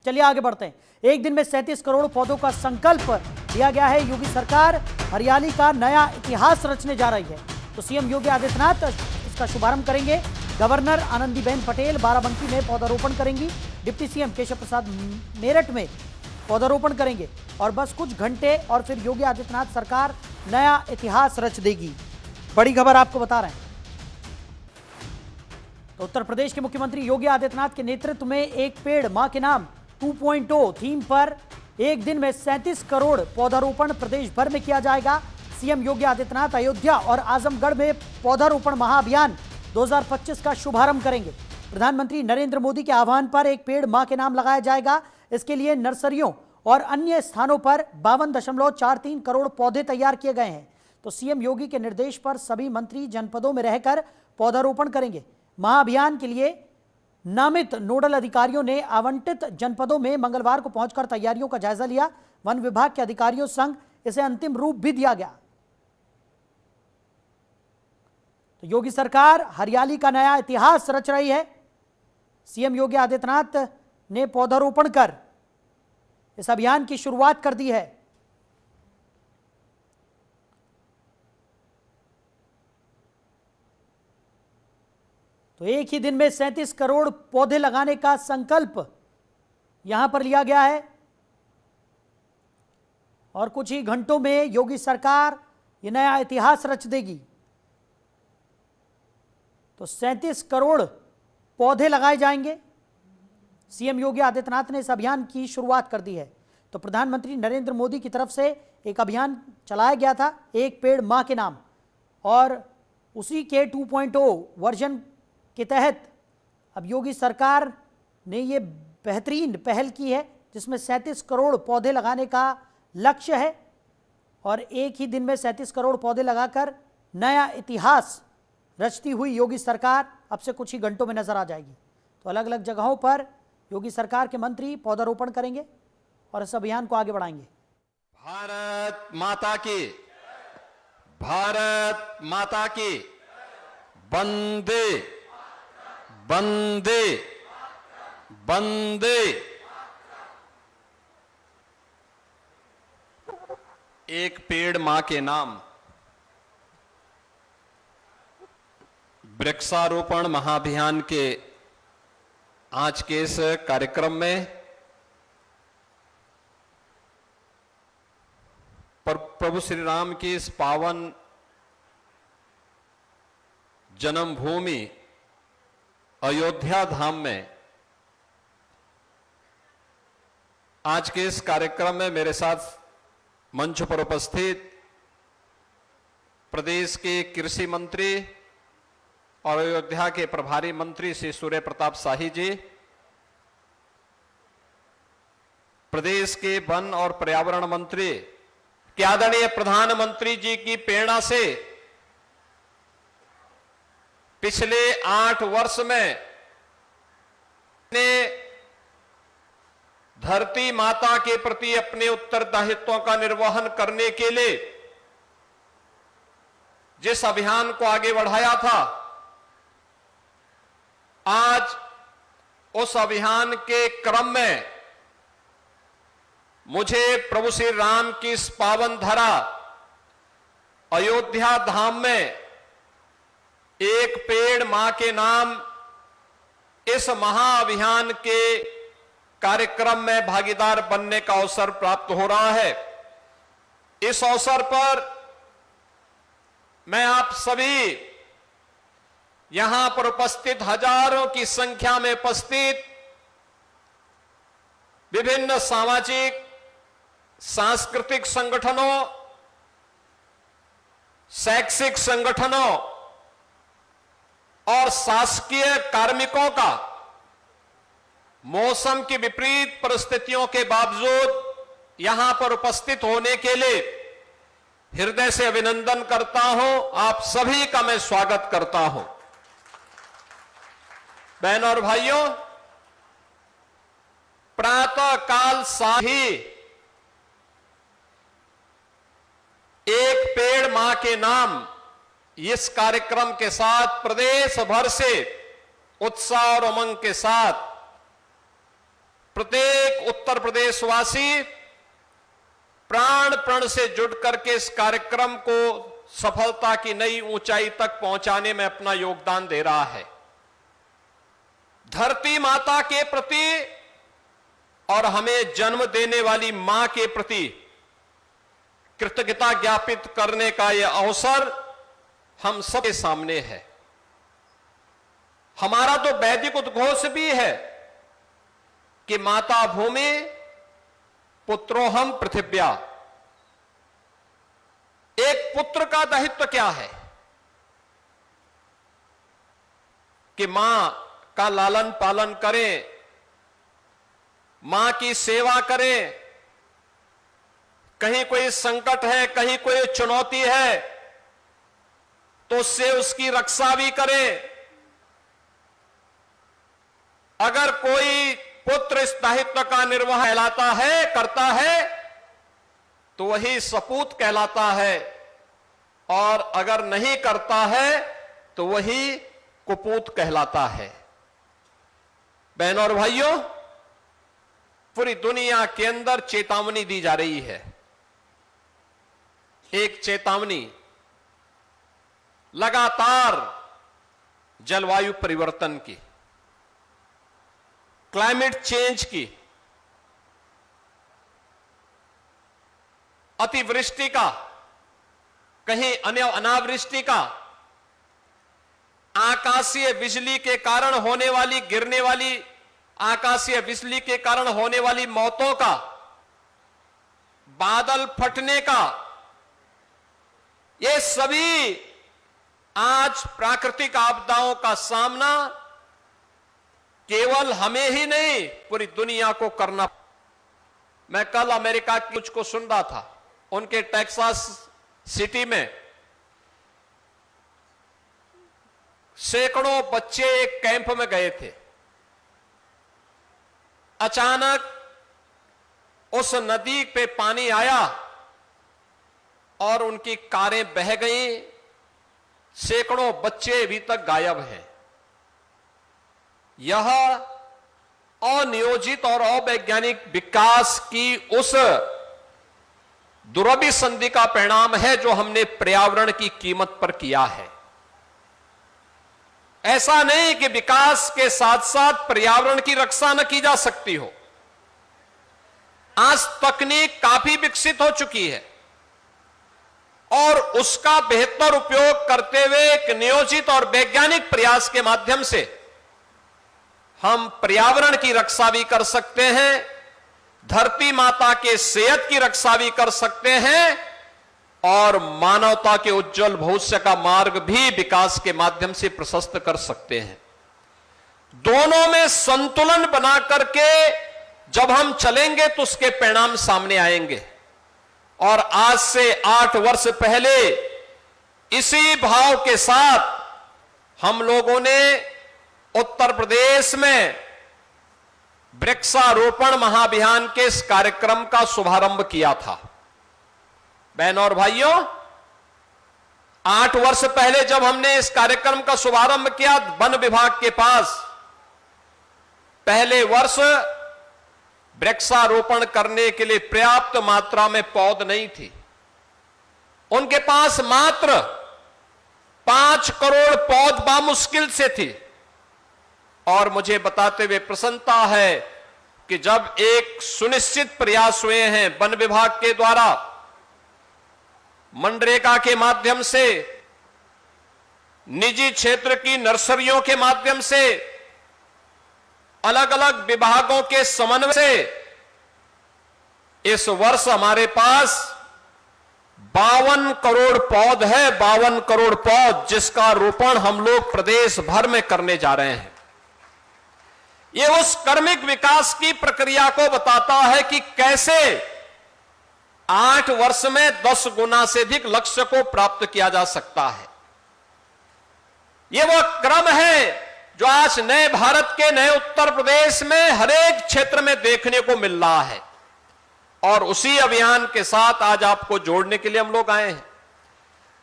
चलिए आगे बढ़ते हैं। एक दिन में 37 करोड़ पौधों का संकल्प लिया गया है। योगी सरकार हरियाली का नया इतिहास रचने जा रही है। तो सीएम योगी आदित्यनाथ इसका शुभारंभ करेंगे। गवर्नर आनंदीबेन पटेल बाराबंकी में पौधारोपण करेंगी। डिप्टी सीएम केशव प्रसाद मेरठ में पौधारोपण करेंगे। और बस कुछ घंटे और फिर योगी आदित्यनाथ सरकार नया इतिहास रच देगी। बड़ी खबर आपको बता रहे हैं। तो उत्तर प्रदेश के मुख्यमंत्री योगी आदित्यनाथ के नेतृत्व में एक पेड़ मां के नाम 2.0 थीम पर एक दिन में 37 करोड़ पौधारोपण प्रदेश भर में किया जाएगा। सीएम योगी आदित्यनाथ अयोध्या और आजमगढ़ में पौधारोपण महाअभियान 2025 का शुभारंभ करेंगे। प्रधानमंत्री नरेंद्र मोदी के आह्वान पर एक पेड़ मां के नाम लगाया जाएगा। इसके लिए नर्सरियों और अन्य स्थानों पर 52.43 करोड़ पौधे तैयार किए गए हैं। तो सीएम योगी के निर्देश पर सभी मंत्री जनपदों में रहकर पौधारोपण करेंगे। महाअभियान के लिए नामित नोडल अधिकारियों ने आवंटित जनपदों में मंगलवार को पहुंचकर तैयारियों का जायजा लिया। वन विभाग के अधिकारियों संग इसे अंतिम रूप भी दिया गया। तो योगी सरकार हरियाली का नया इतिहास रच रही है। सीएम योगी आदित्यनाथ ने पौधारोपण कर इस अभियान की शुरुआत कर दी है। तो एक ही दिन में 37 करोड़ पौधे लगाने का संकल्प यहां पर लिया गया है। और कुछ ही घंटों में योगी सरकार यह नया इतिहास रच देगी। तो 37 करोड़ पौधे लगाए जाएंगे। सीएम योगी आदित्यनाथ ने इस अभियान की शुरुआत कर दी है। तो प्रधानमंत्री नरेंद्र मोदी की तरफ से एक अभियान चलाया गया था, एक पेड़ मां के नाम, और उसी के 2.0 वर्जन के तहत अब योगी सरकार ने ये बेहतरीन पहल की है, जिसमें 37 करोड़ पौधे लगाने का लक्ष्य है। और एक ही दिन में 37 करोड़ पौधे लगाकर नया इतिहास रचती हुई योगी सरकार अब से कुछ ही घंटों में नजर आ जाएगी। तो अलग अलग जगहों पर योगी सरकार के मंत्री पौधारोपण करेंगे और इस अभियान को आगे बढ़ाएंगे। भारत माता की, भारत माता की, वंदे वंदे वंदे। एक पेड़ मां के नाम वृक्षारोपण महाअभियान के आज के इस कार्यक्रम में प्रभु श्री राम की इस पावन जन्मभूमि अयोध्या धाम में आज के इस कार्यक्रम में मेरे साथ मंच पर उपस्थित प्रदेश के कृषि मंत्री और अयोध्या के प्रभारी मंत्री श्री सूर्य प्रताप शाही जी, प्रदेश के वन और पर्यावरण मंत्री के आदरणीय प्रधानमंत्री जी की प्रेरणा से पिछले 8 वर्ष में ने धरती माता के प्रति अपने उत्तरदायित्वों का निर्वहन करने के लिए जिस अभियान को आगे बढ़ाया था, आज उस अभियान के क्रम में मुझे प्रभु श्री राम की इस पावन धरा अयोध्या धाम में एक पेड़ मां के नाम इस महाअभियान के कार्यक्रम में भागीदार बनने का अवसर प्राप्त हो रहा है। इस अवसर पर मैं आप सभी यहां पर उपस्थित हजारों की संख्या में उपस्थित विभिन्न सामाजिक सांस्कृतिक संगठनों, शैक्षिक संगठनों और शासकीय कार्मिकों का मौसम की विपरीत परिस्थितियों के बावजूद यहां पर उपस्थित होने के लिए हृदय से अभिनंदन करता हूं। आप सभी का मैं स्वागत करता हूं। बहनों और भाइयों, प्रातः काल साही एक पेड़ मां के नाम इस कार्यक्रम के साथ प्रदेश भर से उत्साह और उमंग के साथ प्रत्येक उत्तर प्रदेशवासी प्राण प्रण से जुड़ करके इस कार्यक्रम को सफलता की नई ऊंचाई तक पहुंचाने में अपना योगदान दे रहा है। धरती माता के प्रति और हमें जन्म देने वाली मां के प्रति कृतज्ञता ज्ञापित करने का यह अवसर हम सबके सामने है। हमारा तो वैदिक उद्घोष भी है कि माता भूमि पुत्रोहम पृथिव्या। एक पुत्र का दायित्व क्या है कि मां का लालन पालन करें, मां की सेवा करें। कहीं कोई संकट है, कहीं कोई चुनौती है तो उससे उसकी रक्षा भी करें। अगर कोई पुत्र इस दायित्व का निर्वाह करता है तो वही सपूत कहलाता है, और अगर नहीं करता है तो वही कुपूत कहलाता है। बहनों और भाइयों, पूरी दुनिया के अंदर चेतावनी दी जा रही है। एक चेतावनी लगातार जलवायु परिवर्तन की, क्लाइमेट चेंज की, अतिवृष्टि का, कहीं अनावृष्टि का, आकाशीय बिजली के कारण होने वाली, गिरने वाली आकाशीय बिजली के कारण होने वाली मौतों का, बादल फटने का, ये सभी आज प्राकृतिक आपदाओं का सामना केवल हमें ही नहीं पूरी दुनिया को करना। मैं कल अमेरिका की कुछ को सुन रहा था। उनके टेक्सास सिटी में सैकड़ों बच्चे एक कैंप में गए थे। अचानक उस नदी पे पानी आया और उनकी कारें बह गईं। सैकड़ों बच्चे अभी तक गायब हैं। यह अनियोजित और अवैज्ञानिक विकास की उस दुरभिसंधि का परिणाम है जो हमने पर्यावरण की कीमत पर किया है। ऐसा नहीं कि विकास के साथ साथ पर्यावरण की रक्षा न की जा सकती हो। आज तकनीक काफी विकसित हो चुकी है और उसका बेहतर उपयोग करते हुए एक नियोजित और वैज्ञानिक प्रयास के माध्यम से हम पर्यावरण की रक्षा भी कर सकते हैं, धरती माता के सेहत की रक्षा भी कर सकते हैं और मानवता के उज्जवल भविष्य का मार्ग भी विकास के माध्यम से प्रशस्त कर सकते हैं। दोनों में संतुलन बना करके जब हम चलेंगे तो उसके परिणाम सामने आएंगे। और आज से 8 वर्ष पहले इसी भाव के साथ हम लोगों ने उत्तर प्रदेश में वृक्षारोपण महाअभियान के इस कार्यक्रम का शुभारंभ किया था। बहनों और भाइयों, 8 वर्ष पहले जब हमने इस कार्यक्रम का शुभारंभ किया, वन विभाग के पास पहले वर्ष वृक्षारोपण करने के लिए पर्याप्त मात्रा में पौध नहीं थी। उनके पास मात्र 5 करोड़ पौध बामुश्किल से थी। और मुझे बताते हुए प्रसन्नता है कि जब एक सुनिश्चित प्रयास हुए हैं वन विभाग के द्वारा, मनरेगा के माध्यम से, निजी क्षेत्र की नर्सरियों के माध्यम से, अलग अलग विभागों के समन्वय से इस वर्ष हमारे पास 52 करोड़ पौध है। 52 करोड़ पौध जिसका रोपण हम लोग प्रदेश भर में करने जा रहे हैं। ये उस कर्मिक विकास की प्रक्रिया को बताता है कि कैसे 8 वर्ष में 10 गुना से अधिक लक्ष्य को प्राप्त किया जा सकता है। ये वह क्रम है जो आज नए भारत के नए उत्तर प्रदेश में हर एक क्षेत्र में देखने को मिल रहा है। और उसी अभियान के साथ आज आपको जोड़ने के लिए हम लोग आए हैं।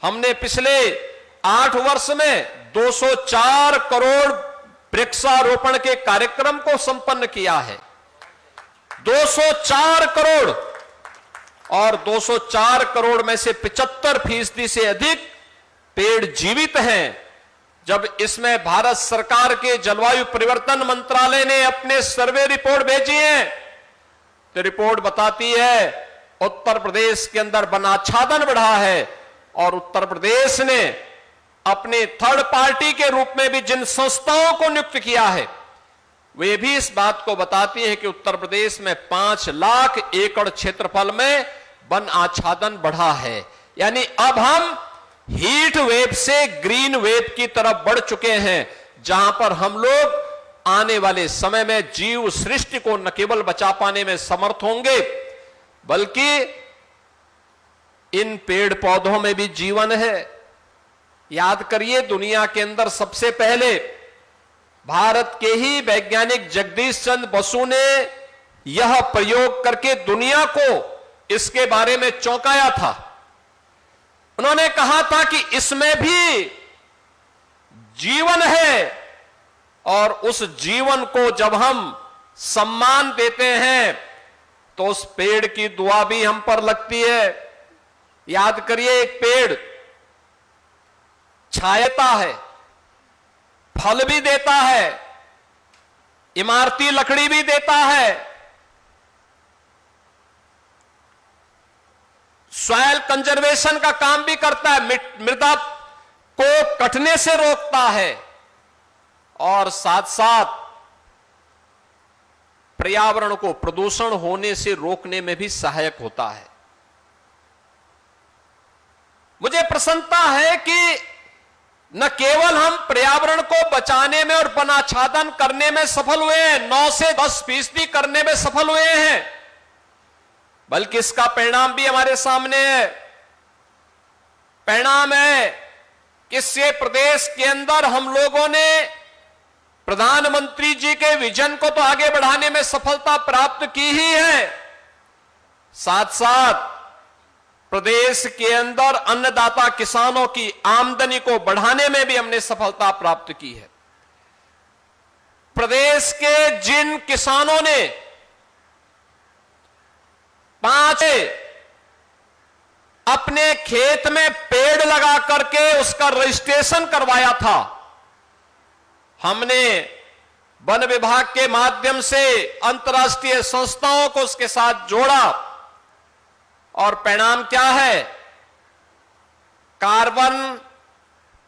हमने पिछले 8 वर्ष में 204 करोड़ वृक्षारोपण के कार्यक्रम को संपन्न किया है। 204 करोड़, और 204 करोड़ में से 75% से अधिक पेड़ जीवित हैं। जब इसमें भारत सरकार के जलवायु परिवर्तन मंत्रालय ने अपने सर्वे रिपोर्ट भेजी है, तो रिपोर्ट बताती है उत्तर प्रदेश के अंदर वनाच्छादन बढ़ा है, और उत्तर प्रदेश ने अपने थर्ड पार्टी के रूप में भी जिन संस्थाओं को नियुक्त किया है, वे भी इस बात को बताती है कि उत्तर प्रदेश में 5 लाख एकड़ क्षेत्रफल में वन आच्छादन बढ़ा है। यानी अब हम हीट वेव से ग्रीन वेव की तरफ बढ़ चुके हैं, जहां पर हम लोग आने वाले समय में जीव सृष्टि को न केवल बचा पाने में समर्थ होंगे, बल्कि इन पेड़ पौधों में भी जीवन है। याद करिए, दुनिया के अंदर सबसे पहले भारत के ही वैज्ञानिक जगदीश चंद्र बसु ने यह प्रयोग करके दुनिया को इसके बारे में चौंकाया था। उन्होंने कहा था कि इसमें भी जीवन है, और उस जीवन को जब हम सम्मान देते हैं तो उस पेड़ की दुआ भी हम पर लगती है। याद करिए, एक पेड़ छायता है, फल भी देता है, इमारती लकड़ी भी देता है, सॉइल कंजर्वेशन का काम भी करता है, मृदा को कटने से रोकता है, और साथ साथ पर्यावरण को प्रदूषण होने से रोकने में भी सहायक होता है। मुझे प्रसन्नता है कि न केवल हम पर्यावरण को बचाने में और वनाच्छादन करने में सफल हुए हैं, 9 से 10% करने में सफल हुए हैं, बल्कि इसका परिणाम भी हमारे सामने है। परिणाम है कि इससे प्रदेश के अंदर हम लोगों ने प्रधानमंत्री जी के विजन को तो आगे बढ़ाने में सफलता प्राप्त की ही है, साथ साथ प्रदेश के अंदर अन्नदाता किसानों की आमदनी को बढ़ाने में भी हमने सफलता प्राप्त की है। प्रदेश के जिन किसानों ने 5 अपने खेत में पेड़ लगा करके उसका रजिस्ट्रेशन करवाया था, हमने वन विभाग के माध्यम से अंतर्राष्ट्रीय संस्थाओं को उसके साथ जोड़ा, और परिणाम क्या है? कार्बन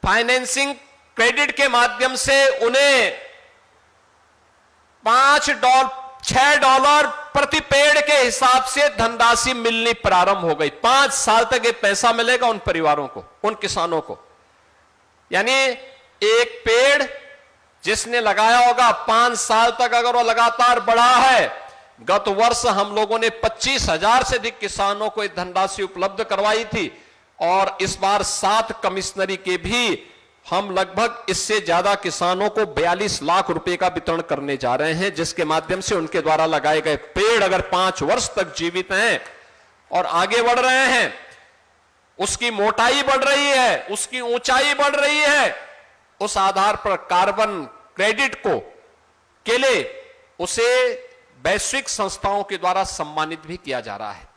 फाइनेंसिंग क्रेडिट के माध्यम से उन्हें $6 प्रति पेड़ के हिसाब से धनराशि मिलनी प्रारंभ हो गई। 5 साल तक ये पैसा मिलेगा उन परिवारों को, उन किसानों को। यानी एक पेड़ जिसने लगाया होगा 5 साल तक अगर वो लगातार बढ़ा है, गत वर्ष हम लोगों ने 25,000 से अधिक किसानों को धनराशि उपलब्ध करवाई थी, और इस बार 7 कमिश्नरी के भी हम लगभग इससे ज्यादा किसानों को 42 लाख रुपए का वितरण करने जा रहे हैं, जिसके माध्यम से उनके द्वारा लगाए गए पेड़ अगर 5 वर्ष तक जीवित हैं और आगे बढ़ रहे हैं, उसकी मोटाई बढ़ रही है, उसकी ऊंचाई बढ़ रही है, उस आधार पर कार्बन क्रेडिट के लिए उसे वैश्विक संस्थाओं के द्वारा सम्मानित भी किया जा रहा है।